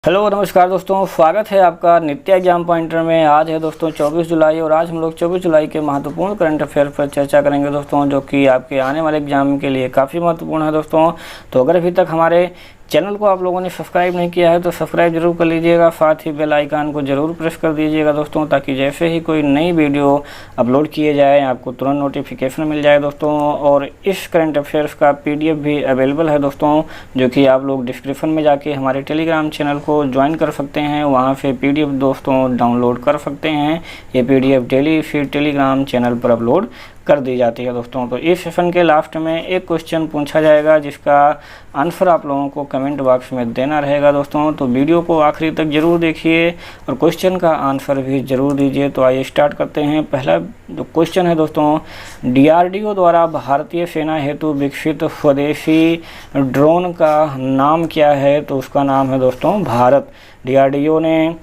Hello नमस्कार दोस्तों, स्वागत है आपका नित्य एग्जाम पॉइंटर में। आज है दोस्तों 24 जुलाई और आज हम लोग 24 जुलाई के महत्वपूर्ण करंट अफेयर पर चर्चा करेंगे दोस्तों, जो कि आपके आने वाले एग्जाम के लिए काफ़ी महत्वपूर्ण है दोस्तों। तो अगर अभी तक हमारे चैनल को आप लोगों ने सब्सक्राइब नहीं किया है तो सब्सक्राइब जरूर कर लीजिएगा, साथ ही बेल आइकन को जरूर प्रेस कर दीजिएगा दोस्तों, ताकि जैसे ही कोई नई वीडियो अपलोड किए जाए आपको तुरंत नोटिफिकेशन मिल जाए दोस्तों। और इस करंट अफेयर्स का PDF भी अवेलेबल है दोस्तों, जो कि आप लोग डिस्क्रिप्शन में जाके हमारे टेलीग्राम चैनल को ज्वाइन कर सकते हैं, वहाँ से PDF दोस्तों डाउनलोड कर सकते हैं। ये PDF डेली फिर टेलीग्राम चैनल पर अपलोड कर दी जाती है दोस्तों। तो इस सेशन के लास्ट में एक क्वेश्चन पूछा जाएगा, जिसका आंसर आप लोगों को कमेंट बॉक्स में देना रहेगा दोस्तों। तो वीडियो को आखिरी तक जरूर देखिए और क्वेश्चन का आंसर भी जरूर दीजिए। तो आइए स्टार्ट करते हैं। पहला जो क्वेश्चन है दोस्तों, DRDO द्वारा भारतीय सेना हेतु विकसित स्वदेशी ड्रोन का नाम क्या है? तो उसका नाम है दोस्तों भारत। DRDO ने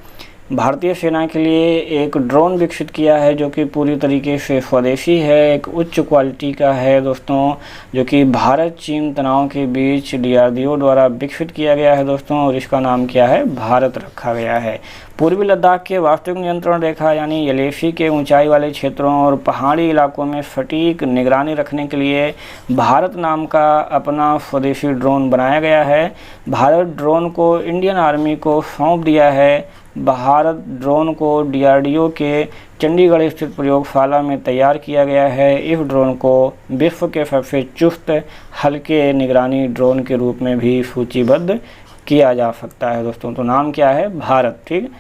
भारतीय सेना के लिए एक ड्रोन विकसित किया है, जो कि पूरी तरीके से स्वदेशी है, एक उच्च क्वालिटी का है दोस्तों, जो कि भारत चीन तनाव के बीच DRDO द्वारा विकसित किया गया है दोस्तों। और इसका नाम क्या है? भारत रखा गया है। पूर्वी लद्दाख के वास्तविक नियंत्रण रेखा यानी LAC के ऊंचाई वाले क्षेत्रों और पहाड़ी इलाकों में सटीक निगरानी रखने के लिए भारत नाम का अपना स्वदेशी ड्रोन बनाया गया है। भारत ड्रोन को इंडियन आर्मी को सौंप दिया है। भारत ड्रोन को DRDO के चंडीगढ़ स्थित प्रयोगशाला में तैयार किया गया है। इस ड्रोन को विश्व के सबसे चुस्त हल्के निगरानी ड्रोन के रूप में भी सूचीबद्ध किया जा सकता है दोस्तों। तो नाम क्या है? भारत। ठीक।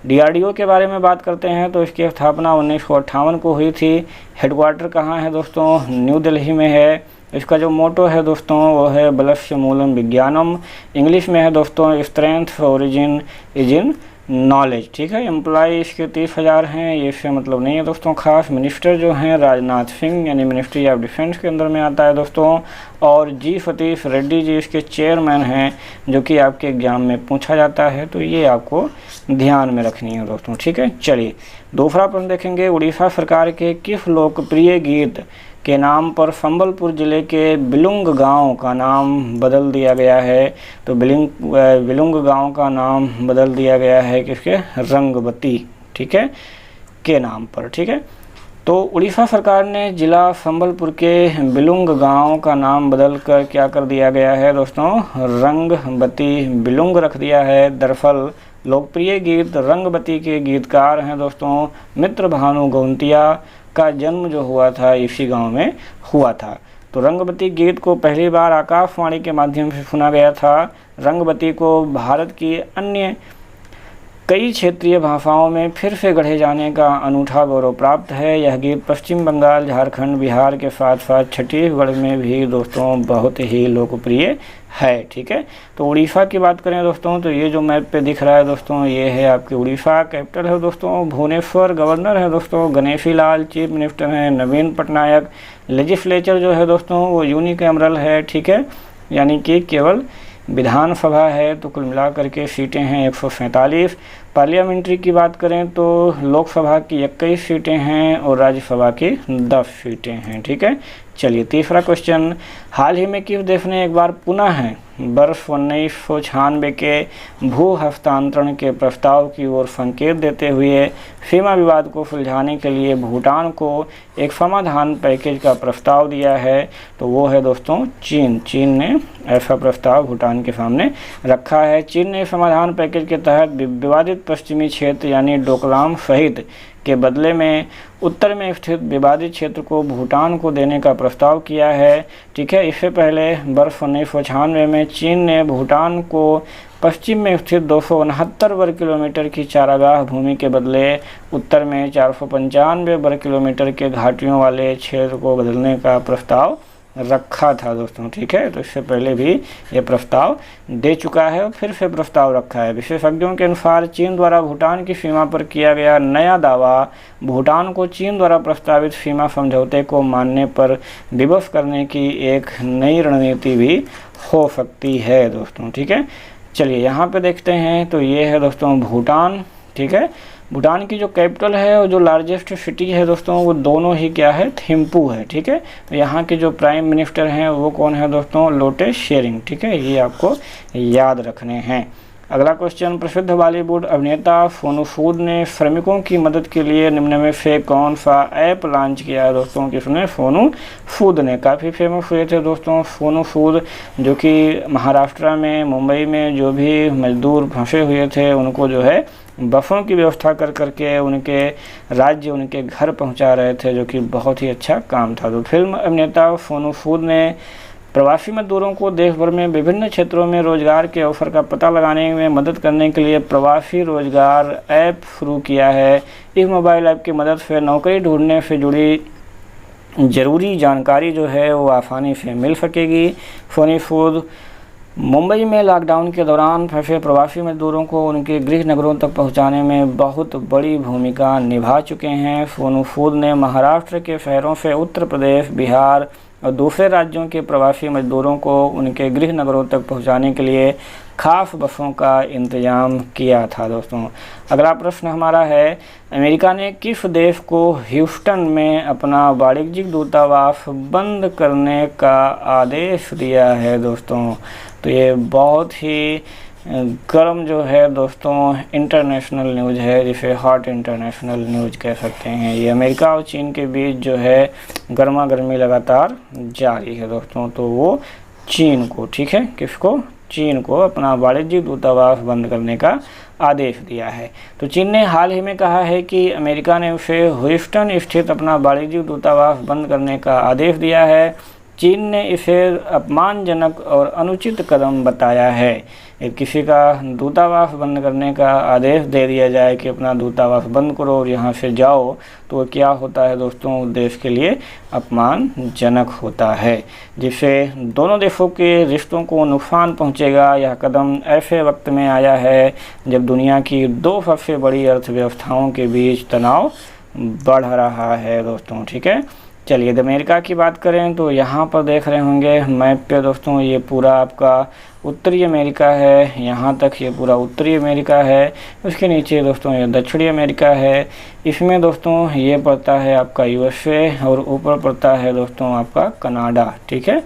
DRDO के बारे में बात करते हैं तो इसकी स्थापना 1958 को हुई थी। हेडक्वार्टर कहाँ है दोस्तों? न्यू दिल्ली में है। इसका जो मोटो है दोस्तों वो है बलस्य मूलम विज्ञानम। इंग्लिश में है दोस्तों strength origin is in knowledge. ठीक है। एम्प्लॉय इसके 30,000 हैं। ये इससे मतलब नहीं है दोस्तों खास। मिनिस्टर जो हैं राजनाथ सिंह, यानी मिनिस्ट्री ऑफ डिफेंस के अंदर में आता है दोस्तों। और G सतीश रेड्डी जी इसके चेयरमैन हैं, जो कि आपके एग्जाम में पूछा जाता है। तो ये आपको ध्यान में रखनी है दोस्तों। ठीक है। चलिए दूसरा प्रश्न देखेंगे। उड़ीसा सरकार के किस लोकप्रिय गीत के नाम पर संबलपुर जिले के बिलुंग गांव का नाम बदल दिया गया है? तो बिलुंग गांव का नाम बदल दिया गया है किसके? रंगबती। ठीक है, के नाम पर। ठीक है। तो उड़ीसा सरकार ने जिला संबलपुर के बिलुंग गांव का नाम बदल कर क्या कर दिया गया है दोस्तों? रंगबती बिलुंग रख दिया है। दरअसल लोकप्रिय गीत रंगबती के गीतकार हैं दोस्तों मित्र भानु गौंतिया, का जन्म जो हुआ था इसी गांव में हुआ था। तो रंगबती गीत को पहली बार आकाशवाणी के माध्यम से सुना गया था। रंगबती को भारत की अन्य कई क्षेत्रीय भाषाओं में फिर से गढ़े जाने का अनूठा गौरव प्राप्त है। यह गीत पश्चिम बंगाल, झारखंड, बिहार के साथ साथ छत्तीसगढ़ में भी दोस्तों बहुत ही लोकप्रिय है। ठीक है। तो उड़ीसा की बात करें दोस्तों तो ये जो मैप पे दिख रहा है दोस्तों, ये है आपके उड़ीसा। कैपिटल है दोस्तों भुवनेश्वर। गवर्नर है दोस्तों गणेशी लाल। चीफ मिनिस्टर हैं नवीन पटनायक। लेजिस्लेचर जो है दोस्तों वो यूनिकैमरल है। ठीक है, यानी कि केवल विधानसभा है। तो कुल मिलाकर के सीटें हैं 147। पार्लियामेंट्री की बात करें तो लोकसभा की 21 सीटें हैं और राज्यसभा की 10 सीटें हैं। ठीक है। चलिए तीसरा क्वेश्चन। हाल ही में किस देश ने एक बार पुनः वर्ष 1996 के भू हस्तांतरण के प्रस्ताव की ओर संकेत देते हुए सीमा विवाद को सुलझाने के लिए भूटान को एक समाधान पैकेज का प्रस्ताव दिया है? तो वो है दोस्तों चीन। चीन ने ऐसा प्रस्ताव भूटान के सामने रखा है। चीन ने समाधान पैकेज के तहत विवादित पश्चिमी क्षेत्र यानी डोकलाम सहित के बदले में उत्तर में स्थित विवादित क्षेत्र को भूटान को देने का प्रस्ताव किया है। ठीक है। इससे पहले वर्ष 1996 में चीन ने भूटान को पश्चिम में स्थित 269 वर्ग किलोमीटर की चारागाह भूमि के बदले उत्तर में 495 वर्ग किलोमीटर के घाटियों वाले क्षेत्र को बदलने का प्रस्ताव रखा था दोस्तों। ठीक है। तो इससे पहले भी ये प्रस्ताव दे चुका है और फिर से प्रस्ताव रखा है। विशेषज्ञों के अनुसार चीन द्वारा भूटान की सीमा पर किया गया नया दावा भूटान को चीन द्वारा प्रस्तावित सीमा समझौते को मानने पर विवश करने की एक नई रणनीति भी हो सकती है दोस्तों। ठीक है। चलिए यहाँ पे देखते हैं। तो ये है दोस्तों भूटान। ठीक है। भूटान की जो कैपिटल है और जो लार्जेस्ट सिटी है दोस्तों वो दोनों ही क्या है? थिम्पू है। ठीक है। तो यहाँ के जो प्राइम मिनिस्टर हैं वो कौन है दोस्तों? लोटे शेरिंग। ठीक है, ये आपको याद रखने हैं। अगला क्वेश्चन, प्रसिद्ध बॉलीवुड अभिनेता सोनू सूद ने श्रमिकों की मदद के लिए निम्न में से कौन सा ऐप लॉन्च किया है दोस्तों? किसने? सोनू सूद ने। काफ़ी फेमस हुए थे दोस्तों सोनू सूद, जो कि महाराष्ट्र में, मुंबई में जो भी मजदूर फंसे हुए थे उनको जो है बसों की व्यवस्था कर करके उनके राज्य, उनके घर पहुंचा रहे थे, जो कि बहुत ही अच्छा काम था। तो फिल्म अभिनेता सोनू सूद ने प्रवासी मजदूरों को देश भर में विभिन्न क्षेत्रों में रोजगार के अवसर का पता लगाने में मदद करने के लिए प्रवासी रोजगार ऐप शुरू किया है। इस मोबाइल ऐप की मदद से नौकरी ढूंढने से जुड़ी ज़रूरी जानकारी जो है वो आसानी से मिल सकेगी। सोनू सूद मुंबई में लॉकडाउन के दौरान फंसे प्रवासी मजदूरों को उनके गृह नगरों तक पहुंचाने में बहुत बड़ी भूमिका निभा चुके हैं। सोनू सूद ने महाराष्ट्र के शहरों से उत्तर प्रदेश, बिहार और दूसरे राज्यों के प्रवासी मजदूरों को उनके गृह नगरों तक पहुंचाने के लिए खास बसों का इंतजाम किया था दोस्तों। अगला प्रश्न हमारा है, अमेरिका ने किस देश को ह्यूस्टन में अपना वाणिज्यिक दूतावास बंद करने का आदेश दिया है दोस्तों? तो ये बहुत ही गर्म जो है दोस्तों इंटरनेशनल न्यूज़ है, जिसे हॉट इंटरनेशनल न्यूज़ कह सकते हैं। ये अमेरिका और चीन के बीच जो है गर्मा गर्मी लगातार जारी है दोस्तों। तो वो चीन को, ठीक है, किसको? चीन को अपना वाणिज्यिक दूतावास बंद करने का आदेश दिया है। तो चीन ने हाल ही में कहा है कि अमेरिका ने उसे ह्यूस्टन स्थित अपना वाणिज्यिक दूतावास बंद करने का आदेश दिया है। चीन ने इसे अपमानजनक और अनुचित कदम बताया है। किसी का दूतावास बंद करने का आदेश दे दिया जाए कि अपना दूतावास बंद करो और यहाँ से जाओ, तो क्या होता है दोस्तों? देश के लिए अपमानजनक होता है, जिससे दोनों देशों के रिश्तों को नुकसान पहुँचेगा। यह कदम ऐसे वक्त में आया है जब दुनिया की दो सबसे बड़ी अर्थव्यवस्थाओं के बीच तनाव बढ़ रहा है दोस्तों, ठीक है। चलिए अमेरिका की बात करें तो यहाँ पर देख रहे होंगे मैप पे दोस्तों, ये पूरा आपका उत्तरी अमेरिका है, यहाँ तक ये पूरा उत्तरी अमेरिका है। उसके नीचे दोस्तों ये दक्षिणी अमेरिका है। इसमें दोस्तों ये पड़ता है आपका यूएसए और ऊपर पड़ता है दोस्तों आपका कनाडा, ठीक है।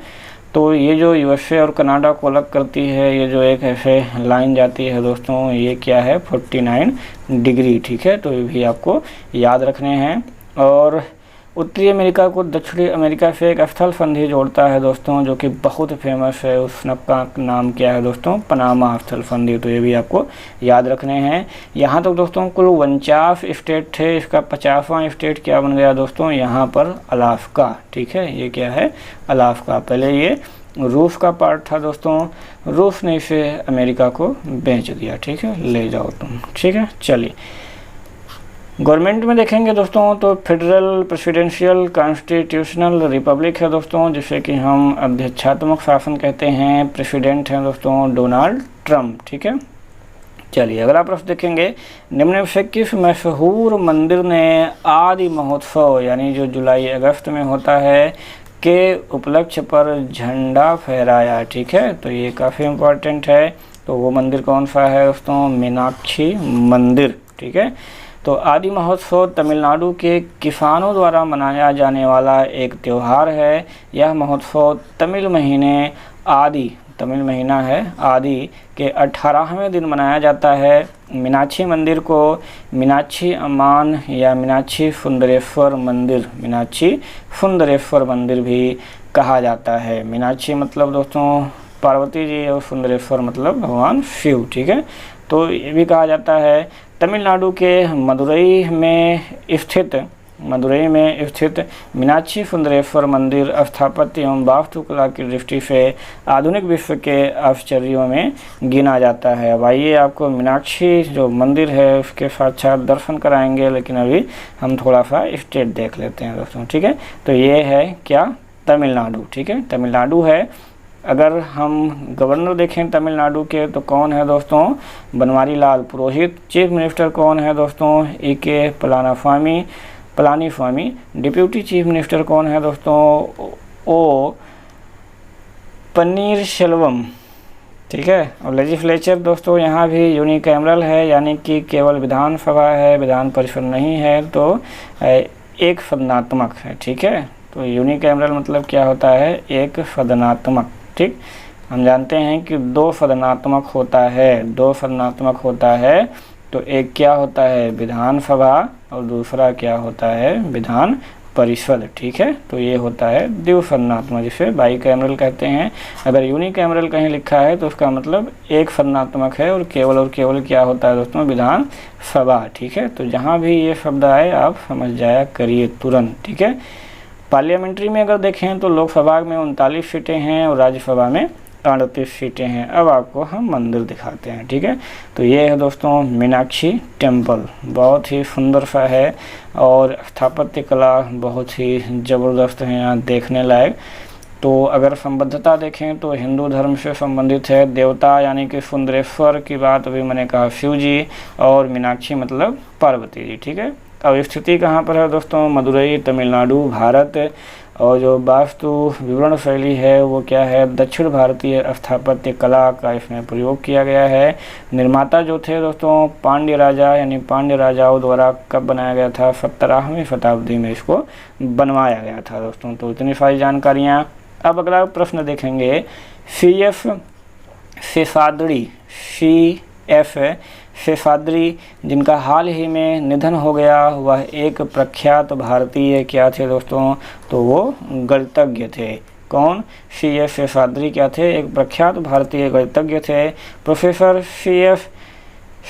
तो ये जो यूएसए और कनाडा को अलग करती है, ये जो एक ऐसे लाइन जाती है दोस्तों, ये क्या है? 49 डिग्री, ठीक है। तो ये भी आपको याद रखने हैं। और उत्तरी अमेरिका को दक्षिणी अमेरिका से एक स्थल संधि जोड़ता है दोस्तों, जो कि बहुत फेमस है। उस का नाम क्या है दोस्तों? पनामा स्थल संधि। तो ये भी आपको याद रखने हैं। यहाँ तक दोस्तों कुल 49 स्टेट थे, इसका 50वां स्टेट क्या बन गया दोस्तों? यहाँ पर अलास्का, ठीक है। ये क्या है? अलास्का। पहले ये रूस का पार्ट था दोस्तों, रूस ने इसे अमेरिका को बेच दिया, ठीक है। ले जाओ तुम, ठीक है। चलिए गवर्नमेंट में देखेंगे दोस्तों तो फेडरल प्रेसिडेंशियल कॉन्स्टिट्यूशनल रिपब्लिक है दोस्तों, जिसे कि हम अध्यक्षात्मक शासन कहते हैं। प्रेसिडेंट हैं दोस्तों डोनाल्ड ट्रंप, ठीक है। चलिए अगला प्रश्न देखेंगे, निम्न से किस मशहूर मंदिर ने आदि महोत्सव यानी जो जुलाई अगस्त में होता है के उपलक्ष्य पर झंडा फहराया, ठीक है। तो ये काफ़ी इम्पोर्टेंट है। तो वो मंदिर कौन सा है दोस्तों? मीनाक्षी मंदिर, ठीक है। तो आदि महोत्सव तमिलनाडु के किसानों द्वारा मनाया जाने वाला एक त्यौहार है। यह महोत्सव तमिल महीने आदि, तमिल महीना है आदि के 18वें दिन मनाया जाता है। मीनाक्षी मंदिर को मीनाक्षी अम्मान या मीनाक्षी सुंदरेश्वर मंदिर, मीनाक्षी सुंदरेश्वर मंदिर भी कहा जाता है। मीनाक्षी मतलब दोस्तों पार्वती जी और सुंदरेश्वर मतलब भगवान शिव, ठीक है। तो ये भी कहा जाता है। तमिलनाडु के मदुरई में स्थित मीनाक्षी सुंदरेश्वर मंदिर स्थापत्य एवं वास्तुकला की दृष्टि से आधुनिक विश्व के आश्चर्यों में गिना जाता है। अब आइए आपको मीनाक्षी जो मंदिर है उसके साक्षात दर्शन कराएंगे, लेकिन अभी हम थोड़ा सा स्टेट देख लेते हैं दोस्तों, ठीक है। तो ये है क्या? तमिलनाडु, ठीक है। तमिलनाडु है। अगर हम गवर्नर देखें तमिलनाडु के तो कौन है दोस्तों? बनवारी लाल पुरोहित। चीफ मिनिस्टर कौन है दोस्तों? A K. Palaniswami. Deputy chief minister कौन है दोस्तों? ओ पन्नीरसेल्वम, ठीक है। और लेजिस्लेचर दोस्तों यहाँ भी यूनिकैमरल है, यानी कि केवल विधानसभा है, विधान परिषद नहीं है। तो एक सदनात्मक है, ठीक है। तो यूनिकैमरल मतलब क्या होता है? एक सदनात्मक, ठीक। हम जानते हैं कि दो सदनात्मक होता है, तो एक क्या होता है विधानसभा और दूसरा क्या होता है विधान परिषद। ठीक है, तो ये होता है द्विसदनात्मक, जिसे बाईकैमरल कहते हैं। अगर यूनिकैमरल कहीं लिखा है तो उसका मतलब एक सदनात्मक है और केवल क्या होता है दोस्तों विधानसभा। ठीक है, तो जहाँ भी ये शब्द आए आप समझ जाया करिए तुरंत। ठीक है, पार्लियामेंट्री में अगर देखें तो लोकसभा में 39 सीटें हैं और राज्यसभा में 38 सीटें हैं। अब आपको हम मंदिर दिखाते हैं। ठीक है, तो ये है दोस्तों मीनाक्षी टेम्पल, बहुत ही सुंदर सा है और स्थापत्य कला बहुत ही ज़बरदस्त है यहाँ देखने लायक। तो अगर संबद्धता देखें तो हिंदू धर्म से संबंधित है। देवता यानी कि सुंदरेश्वर की बात अभी मैंने कहा शिव जी, और मीनाक्षी मतलब पार्वती जी। ठीक है, अब स्थिति कहाँ पर है दोस्तों, मदुरई तमिलनाडु भारत। और जो वास्तु विवरण शैली है वो क्या है, दक्षिण भारतीय स्थापत्य कला का इसमें प्रयोग किया गया है। निर्माता जो थे दोस्तों पांड्य राजा, यानी पांड्य राजाओं द्वारा कब बनाया गया था, 17वीं शताब्दी में इसको बनवाया गया था दोस्तों। तो इतनी सारी जानकारियाँ। अब अगला प्रश्न देखेंगे, CF शेषाद्री जिनका हाल ही में निधन हो गया, वह एक प्रख्यात भारतीय क्या थे दोस्तों, तो वो गणितज्ञ थे। कौन, CF शेषाद्री क्या थे, एक प्रख्यात भारतीय गणितज्ञ थे। प्रोफेसर CF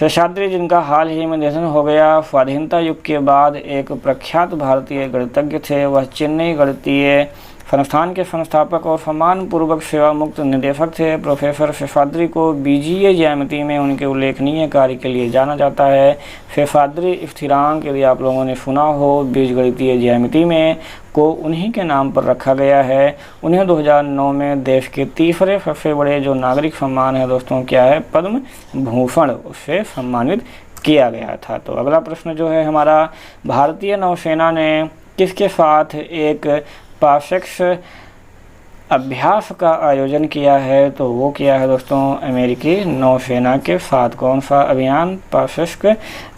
शेषाद्री जिनका हाल ही में निधन हो गया, स्वाधीनता युग के बाद एक प्रख्यात भारतीय गणितज्ञ थे। वह चेन्नई गणितीय संस्थान के संस्थापक और सम्मानपूर्वक सेवा मुक्त निदेशक थे। प्रोफेसर शेषाद्री को बीजीय ज्यामिति में उनके उल्लेखनीय कार्य के लिए जाना जाता है। शेषाद्री स्थिरांक यदि आप लोगों ने सुना हो बीजगणितीय ज्यामिति में को उन्हीं के नाम पर रखा गया है। उन्हें 2009 में देश के तीसरे सबसे बड़े जो नागरिक सम्मान है दोस्तों क्या है, पद्म भूषण, उससे सम्मानित किया गया था। तो अगला प्रश्न जो है हमारा, भारतीय नौसेना ने किसके साथ एक पार्सेक्स अभ्यास का आयोजन किया है, तो वो क्या है दोस्तों, अमेरिकी नौसेना के साथ। कौन सा अभियान, पार्सेक्स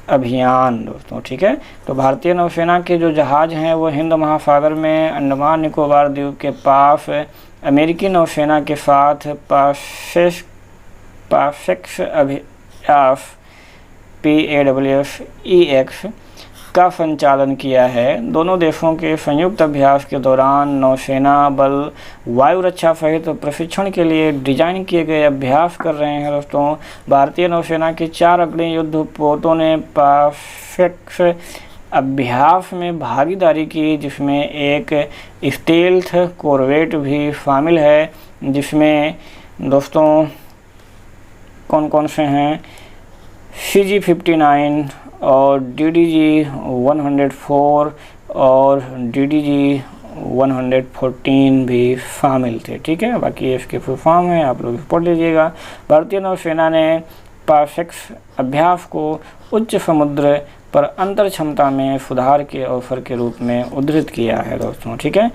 अभियान दोस्तों। ठीक है, तो भारतीय नौसेना के जो जहाज़ हैं वो हिंद महासागर में अंडमान निकोबार द्वीप के पास अमेरिकी नौसेना के साथ पार्सेक्स अभ्यास PAWSEX का संचालन किया है। दोनों देशों के संयुक्त अभ्यास के दौरान नौसेना बल वायु रक्षा सहित प्रशिक्षण के लिए डिजाइन किए गए अभ्यास कर रहे हैं दोस्तों। भारतीय नौसेना के 4 अग्रणी युद्धपोतों ने पार्सेक्स अभ्यास में भागीदारी की, जिसमें एक स्टेल्थ कॉर्वेट भी शामिल है, जिसमें दोस्तों कौन कौन से हैं, CG-59 और DDG-104 और DDG-114 भी शामिल थे। ठीक है, बाकी इसके फुल फॉर्म है, आप लोग पढ़ लीजिएगा। भारतीय नौसेना ने पार्सेक्स अभ्यास को उच्च समुद्र पर अंतर क्षमता में सुधार के अवसर के रूप में उद्धृत किया है दोस्तों। ठीक है,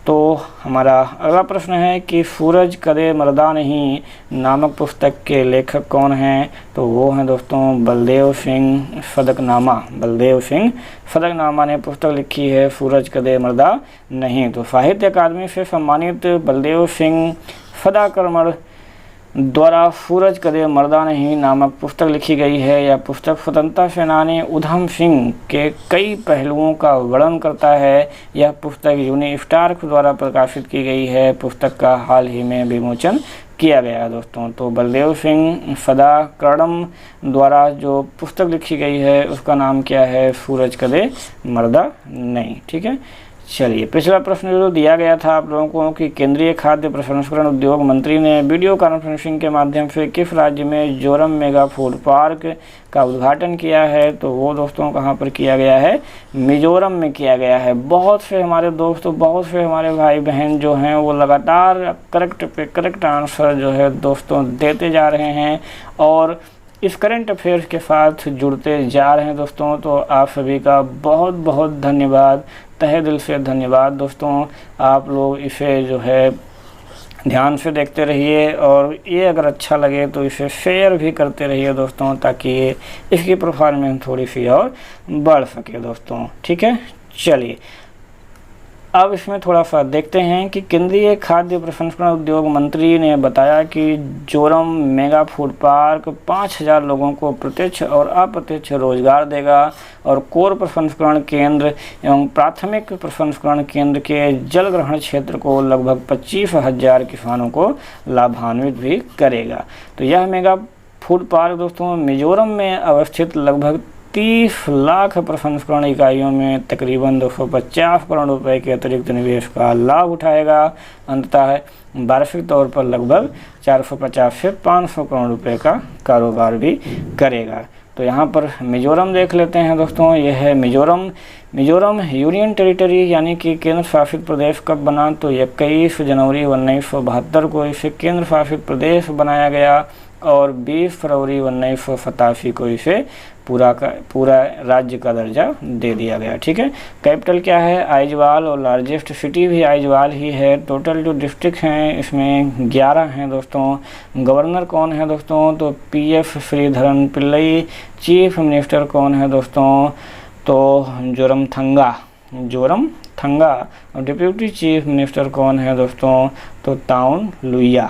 तो हमारा अगला प्रश्न है कि सूरज कदे मर्दा नहीं नामक पुस्तक के लेखक कौन हैं, तो वो हैं दोस्तों बलदेव सिंह फदकनामा ने पुस्तक लिखी है सूरज कदे मर्दा नहीं। तो साहित्य अकादमी से सम्मानित बलदेव सिंह फदकनामा द्वारा सूरज कदे मर्दा नहीं नामक पुस्तक लिखी गई है। यह पुस्तक स्वतंत्रता सेनानी उधम सिंह के कई पहलुओं का वर्णन करता है। यह पुस्तक यूनिस्टार्क द्वारा प्रकाशित की गई है। पुस्तक का हाल ही में विमोचन किया गया है दोस्तों। तो बलदेव सिंह फदकनामा द्वारा जो पुस्तक लिखी गई है उसका नाम क्या है, सूरज कदे मर्दा नहीं। ठीक है, चलिए पिछला प्रश्न जो दिया गया था आप लोगों को कि केंद्रीय खाद्य प्रसंस्करण उद्योग मंत्री ने वीडियो कॉन्फ्रेंसिंग के माध्यम से किस राज्य में जोरम मेगा फूड पार्क का उद्घाटन किया है, तो वो दोस्तों कहाँ पर किया गया है, मिजोरम में किया गया है। बहुत से हमारे दोस्तों, बहुत से हमारे भाई बहन जो हैं वो लगातार करेक्ट आंसर जो है दोस्तों देते जा रहे हैं और इस करंट अफेयर्स के साथ जुड़ते जा रहे हैं दोस्तों। तो आप सभी का बहुत बहुत धन्यवाद, तहे दिल से धन्यवाद दोस्तों। आप लोग इसे जो है ध्यान से देखते रहिए और ये अगर अच्छा लगे तो इसे शेयर भी करते रहिए दोस्तों, ताकि इसकी परफॉर्मेंस थोड़ी सी और बढ़ सके दोस्तों। ठीक है, चलिए अब इसमें थोड़ा सा देखते हैं कि केंद्रीय खाद्य प्रसंस्करण उद्योग मंत्री ने बताया कि जोरम मेगा फूड पार्क 5000 लोगों को प्रत्यक्ष और अप्रत्यक्ष रोजगार देगा और कोर प्रसंस्करण केंद्र एवं प्राथमिक प्रसंस्करण केंद्र के जल ग्रहण क्षेत्र को लगभग 25,000 किसानों को लाभान्वित भी करेगा। तो यह मेगा फूड पार्क दोस्तों मिजोरम में अवस्थित लगभग 30 लाख प्रसंस्करण इकाइयों में तकरीबन 250 करोड़ रुपए के अतिरिक्त निवेश का लाभ उठाएगा। अंततः वार्षिक तौर पर लगभग 450 से 500 करोड़ रुपए का कारोबार भी करेगा। तो यहाँ पर मिजोरम देख लेते हैं दोस्तों। यह है मिजोरम यूनियन टेरिटरी यानी कि केंद्र शासित प्रदेश कब बना, तो 21 जनवरी 1972 को इसे केंद्र शासित प्रदेश बनाया गया और 20 फरवरी 1987 को इसे पूरा राज्य का दर्जा दे दिया गया। ठीक है। कैपिटल क्या है, आइजवाल, और लार्जेस्ट सिटी भी आइजवाल ही है। टोटल जो डिस्ट्रिक्ट हैं इसमें 11 हैं दोस्तों। गवर्नर कौन है दोस्तों, तो PF Sreedharan Pillai. Chief minister कौन है दोस्तों, तो जोरमथंगा। और डिप्यूटी चीफ मिनिस्टर कौन है दोस्तों, तो ताउन लुइया।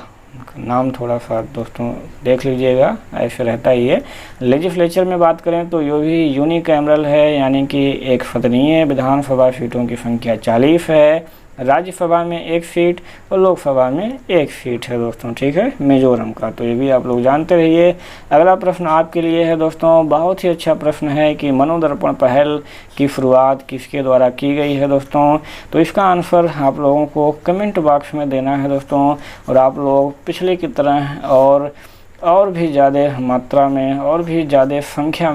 नाम थोड़ा सा दोस्तों देख लीजिएगा, ऐसे रहता ही है। लेजिस्लेचर में बात करें तो ये भी यूनिकैमरल है, यानी कि एक सदनीय विधानसभा सीटों की संख्या 40 है। राज्यसभा में 1 सीट और लोकसभा में 1 सीट है दोस्तों। ठीक है, मिजोरम का। तो ये भी आप लोग जानते रहिए। अगला प्रश्न आपके लिए है दोस्तों, बहुत ही अच्छा प्रश्न है कि मनोदर्पण पहल की शुरुआत किसके द्वारा की गई है दोस्तों। तो इसका आंसर आप लोगों को कमेंट बॉक्स में देना है दोस्तों। और आप लोग पिछले की तरह और भी ज़्यादा मात्रा में, और भी ज़्यादा संख्या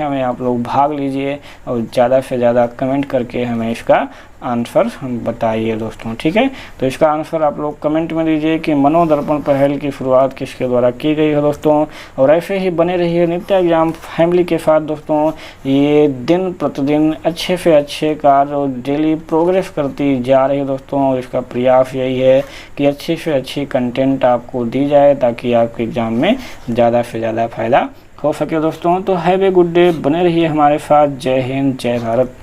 में आप लोग भाग लीजिए और ज़्यादा से ज़्यादा कमेंट करके हमें इसका आंसर बताइए दोस्तों। ठीक है, तो इसका आंसर आप लोग कमेंट में दीजिए कि मनोदर्पण पहल की शुरुआत किसके द्वारा की गई है दोस्तों। और ऐसे ही बने रहिए नित्य एग्जाम फैमिली के साथ दोस्तों। ये दिन प्रतिदिन अच्छे से अच्छे कार्य और डेली प्रोग्रेस करती जा रही है दोस्तों। और इसका प्रयास यही है कि अच्छी से अच्छी कंटेंट आपको दी जाए ताकि आपके एग्ज़ाम में ज़्यादा से ज़्यादा फायदा हो सके दोस्तों। तो हैव ए गुड डे, बने रहिए हमारे साथ। जय हिंद, जय भारत।